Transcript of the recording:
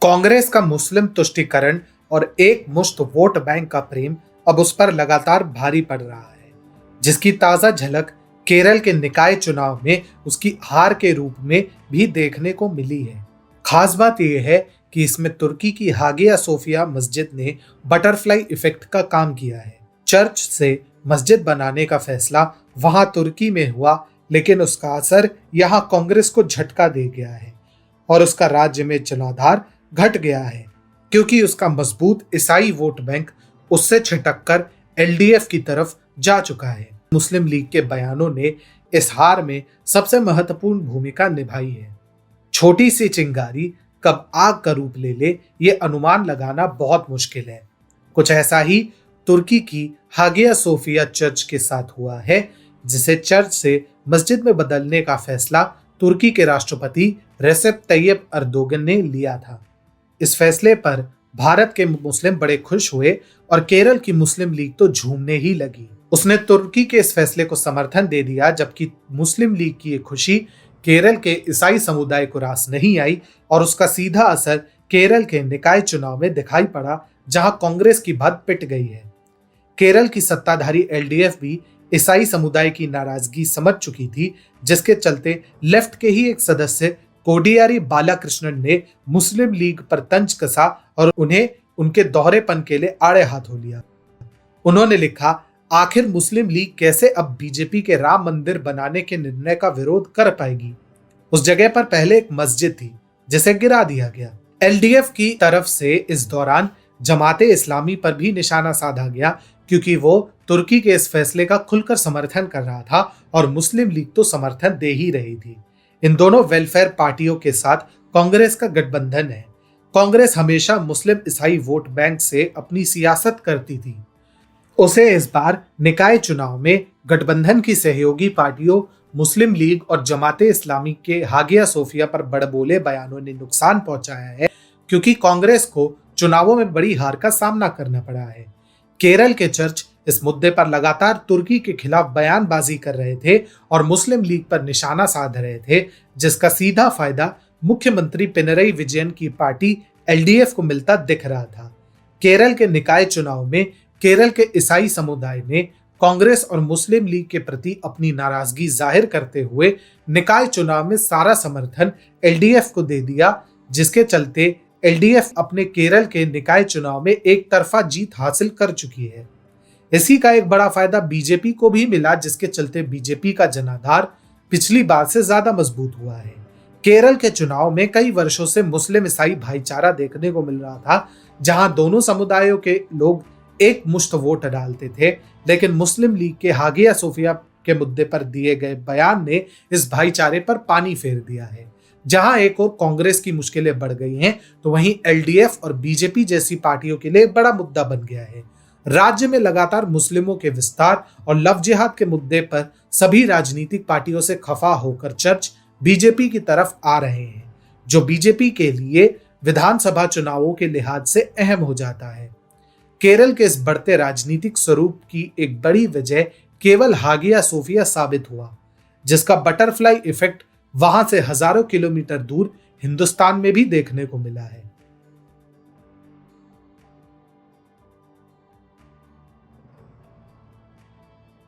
कांग्रेस का मुस्लिम तुष्टीकरण और एक मुश्त वोट बैंक का प्रेम अब उस पर लगातार भारी पड़ रहा है, जिसकी ताजा झलक केरल के निकाय चुनाव में उसकी हार के रूप में भी देखने को मिली है। खास बात यह है कि इसमें तुर्की की हागिया सोफिया मस्जिद ने बटरफ्लाई इफेक्ट का काम किया है। चर्च से मस्जिद बनाने का फैसला वहां तुर्की में हुआ, लेकिन उसका असर यहां कांग्रेस को झटका दे गया है और उसका राज्य में जनाधार घट गया है, क्योंकि उसका मजबूत ईसाई वोट बैंक उससे छिटककर एलडीएफ की तरफ जा चुका है। मुस्लिम लीग के बयानों ने इस हार में सबसे महत्वपूर्ण भूमिका निभाई है। छोटी सी चिंगारी कब आग का रूप ले ले, ये अनुमान लगाना बहुत मुश्किल है। कुछ ऐसा ही तुर्की की हागिया सोफिया चर्च के साथ हुआ है, जिसे चर्च से मस्जिद में बदलने का फैसला तुर्की के राष्ट्रपति रेसेप तैयब अर्दोगन ने लिया था। इस फैसले पर भारत के मुस्लिम बड़े खुश हुए और केरल की मुस्लिम लीग तो झूमने ही लगी। उसने तुर्की के इस फैसले को समर्थन दे दिया, जबकि मुस्लिम लीग की ये खुशी केरल के ईसाई समुदाय को रास नहीं आई और उसका सीधा असर केरल के निकाय चुनाव में दिखाई पड़ा, जहां कांग्रेस की भद पिट गई है। केरल की सत्ताधारी एलडीएफ भी ईसाई समुदाय की नाराजगी समझ चुकी थी, जिसके चलते लेफ्ट के ही एक सदस्य कोडियारी बालाकृष्णन ने मुस्लिम लीग पर तंज कसा और उन्हें उनके दोहरेपन के लिए आड़े हाथों लिया। उन्होंने लिखा, आखिर मुस्लिम लीग कैसे अब बीजेपी के राम मंदिर बनाने के निर्णय का विरोध कर पाएगी? उस जगह पर पहले एक मस्जिद थी जिसे गिरा दिया गया। एलडीएफ की तरफ से इस दौरान जमाते इस्लामी पर भी निशाना साधा गया, क्योंकि वो तुर्की के इस फैसले का खुलकर समर्थन कर रहा था और मुस्लिम लीग तो समर्थन दे ही रही थी। इन दोनों वेलफेयर पार्टियों के साथ कांग्रेस का गठबंधन है। कांग्रेस हमेशा मुस्लिम ईसाई वोट बैंक से अपनी सियासत करती थी। उसे इस बार निकाय चुनाव में गठबंधन की सहयोगी पार्टियों मुस्लिम लीग और जमाते इस्लामी के हागिया सोफिया पर बड़बोले बयानों ने नुकसान पहुंचाया है, क्योंकि कांग्रेस को चुनावों में बड़ी हार का सामना करना पड़ा है। केरल के चर्च इस मुद्दे पर लगातार तुर्की के खिलाफ बयानबाजी कर रहे थे और मुस्लिम लीग पर निशाना साध रहे थे, जिसका सीधा फायदा मुख्यमंत्री पिनरई विजयन की पार्टी एलडीएफ को मिलता दिख रहा था। केरल के निकाय चुनाव में केरल के ईसाई समुदाय ने कांग्रेस और मुस्लिम लीग के प्रति अपनी नाराजगी जाहिर करते हुए निकाय चुनाव में सारा समर्थन एलडीएफ को दे दिया, जिसके चलते एलडीएफ अपने केरल के निकाय चुनाव में एक तरफा जीत हासिल कर चुकी है। इसी का एक बड़ा फायदा बीजेपी को भी मिला, जिसके चलते बीजेपी का जनाधार पिछली बार से ज्यादा मजबूत हुआ है। केरल के चुनाव में कई वर्षों से मुस्लिम ईसाई भाईचारा देखने को मिल रहा था, जहां दोनों समुदायों के लोग एक मुश्त वोट डालते थे, लेकिन मुस्लिम लीग के हागिया सोफिया के मुद्दे पर दिए गए बयान ने इस भाईचारे पर पानी फेर दिया है। जहां एक और कांग्रेस की मुश्किलें बढ़ गई हैं, तो वहीं एलडीएफ और बीजेपी जैसी पार्टियों के लिए एक बड़ा मुद्दा बन गया है। राज्य में लगातार मुस्लिमों के विस्तार और लव जिहाद के मुद्दे पर सभी राजनीतिक पार्टियों से खफा होकर चर्च बीजेपी की तरफ आ रहे हैं, जो बीजेपी के लिए विधानसभा चुनावों के लिहाज से अहम हो जाता है। केरल के इस बढ़ते राजनीतिक स्वरूप की एक बड़ी वजह केवल हागिया सोफिया साबित हुआ, जिसका बटरफ्लाई इफेक्ट वहां से हजारों किलोमीटर दूर हिंदुस्तान में भी देखने को मिला है।